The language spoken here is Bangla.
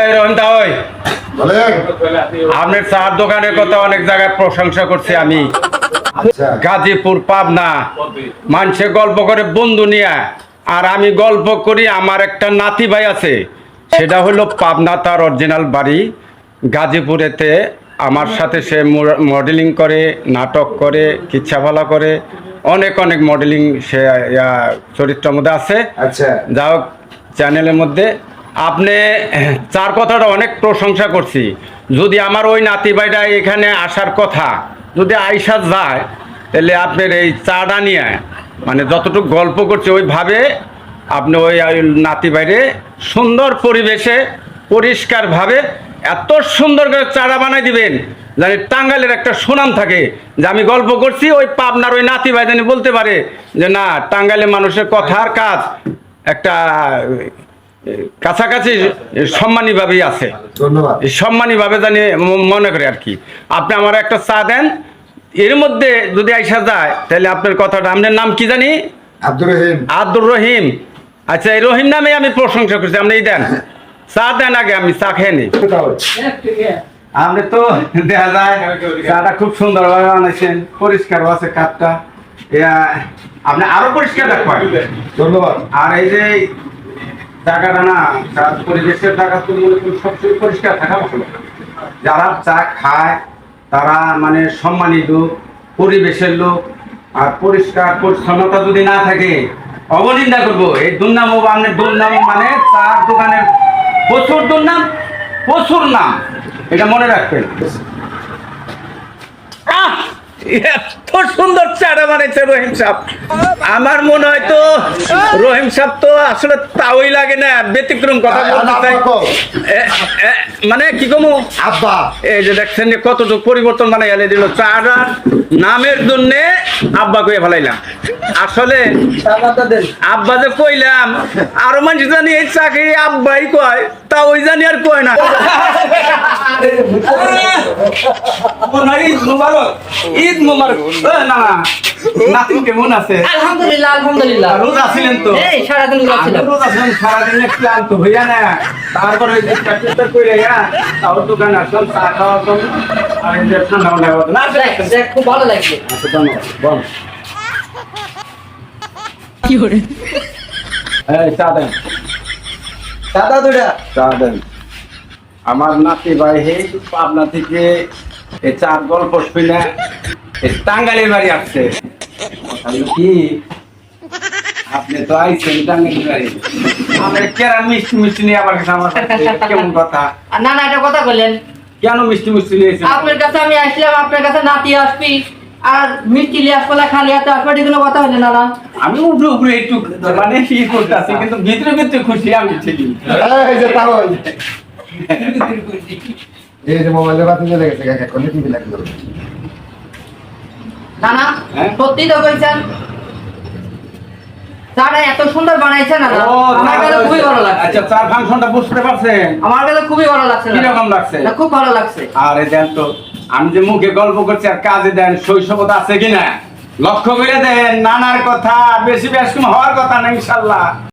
এই রহিমদা ওই আপনার চার দোকানের কথা অনেক জায়গায় প্রশংসা করছি আমি। গাজীপুর পাবনা মানুষে গল্প করে বন্ধু নিয়ে, আর আমি গল্প করি আমার একটা নাতি ভাই আছে, সেটা হলো পাবনা, তার অরিজিনাল বাড়ি গাজীপুরেতে। আমার সাথে সে মডেলিং করে, নাটক করে, কিচ্ছাফলা করে, অনেক অনেক মডেলিং সে চরিত্রের মধ্যে আছে। আচ্ছা, যাই হোক, চ্যানেলের মধ্যে আপনি চার কথাটা অনেক প্রশংসা করছি। যদি আমার ওই নাতি ভাইটা এখানে আসার কথা যদি আইসা যায়, তাহলে আপনার এই চাটা নিয়ে মানে যতটুকু গল্প করছে ওইভাবে আপনি ওই নাতি ভাইরে সুন্দর পরিবেশে পরিষ্কারভাবে এত সুন্দর করে চারা বানাই দিবেন জানি টাঙ্গাইলের একটা সুনাম থাকে যে আমি গল্প করছি, ওই পাবনার ওই নাতি ভাই জানি বলতে পারে যে না, টাঙ্গাইলের মানুষের কথার কাজ একটা কাছাকাছি সম্মানীভাবেই আছে। ধন্যবাদ। সম্মানীভাবে জানি মনে করে আর কি। আপনি আমার একটা চা দেন, এর মধ্যে যদি আইসা যায় তাহলে আপনার কথাটা। আপনার নাম কি জানি? আব্দুর রহিম। আব্দুর রহিম। আচ্ছা, এই রহিম নামে আমি প্রশংসা করছি। আপনি দেন, চা দেন আগে, আমি চা খেয়ে নিই। আপনি তো দেখা যায় চাটা খুব সুন্দরভাবে বানাইছেন, পরিষ্কার আছে কাপটা। আপনি আরো পরিষ্কার রাখবেন। ধন্যবাদ। আর এই যে জায়গাটা না, পরিবেশের জায়গা তো মনে করি সবসময় পরিষ্কার থাকা ভালো। যারা চা খায় তারা মানে সম্মানী লোক, পরিবেশের লোক। আর পরিষ্কার পরিচ্ছন্নতা যদি না থাকে অবনিন্দা করবো। এই দুর্নাম ও আপনার দুর্নাম মানে চার দোকানের প্রচুর দুর্নাম, প্রচুর নাম, এটা মনে রাখবেন। এত সুন্দর চাটা বানাইছে রহিম সাহেব। আমার মনে হয় তো রহিম সাহেব তো আসলে তাওই লাগে না, ব্যতিক্রম কথা বলতে চাই। মানে কি কমু আব্বা, এই যে দেখছেন যে কতটুকু পরিবর্তন মানে এলে দিল। চাটার নামের জন্য আব্বা কয়ে ফেলাইলাম। আসলে আব্বা যে কইলাম, আরো মানুষ জানি এই চাকরি আব্বাই কয়, তা ওই জানি আর কয় না। ঈদ মুবারক, ঈদ মুবারক। না নাতিন কেমন আছে? আলহামদুলিল্লাহ, আলহামদুলিল্লাহ। রোজা ছিলেন তো? এই সারাদিন রোজা ছিলাম। রোজা ছিলেন, সারাদিন ক্লান্ত হইয়া না, তারপরে ওই যে প্র্যাকটিসটা কইরা তাও দোকানে আসলাম চা খাওয়ার জন্য। আর এই যে ঠান্ডা ঠান্ডা কথা না, দেখ, খুব ভালো লাগছে। আচ্ছা ধন্যবাদ। বল কি করে? এই চা দেন, দাদা দুটা চা দেন। আমার নাতি ভাই হে পাবনা থেকে এই চার গল্প শুনে এই টাঙ্গাইলের বাড়ি আসছে। কি আপনি তো আইছেন টাঙ্গাইলের বাড়ি, আমরা কেরা মিষ্টি মিষ্টি নিয়ে আবার আমার কেমন কথা? না না, এটা কথা বললেন কেন মিষ্টি মিষ্টি নিয়েছেন? আপনার কাছে আমি আসলাম, আপনার কাছে নাতি আসবি আর মিষ্টি লিয়ে আসবো না, খালি হাতে আসবে, এগুলো কথা হলেন না। আমি উপরে উপরে একটু মানে ই করতেছি, কিন্তু ভিতরে ভিতরে খুশি আমি ছিলি। এই যে তাও এই যে মোবাইলে বাতি জ্বলে গেছে, এখন টিভি লাগলো। না না, হ্যাঁ? সত্যি তো কইছেন, চাটা এত সুন্দর বানাইছেন না, আমার কাছে খুবই ভালো লাগছে। আচ্ছা, চার ফাংশনটা বুঝতে পারছেন? আমার কাছে খুবই ভালো লাগছে। কিরকম লাগছে? না, খুব ভালো লাগছে। আরে দেন তো, আমি যে মুখে গল্প করছি আর কাজে দেন, শৈশবতা আছে কিনা লক্ষ্য করে দেন। নানার কথা বেশি বেশি হওয়ার কথা না ইনশাল্লাহ।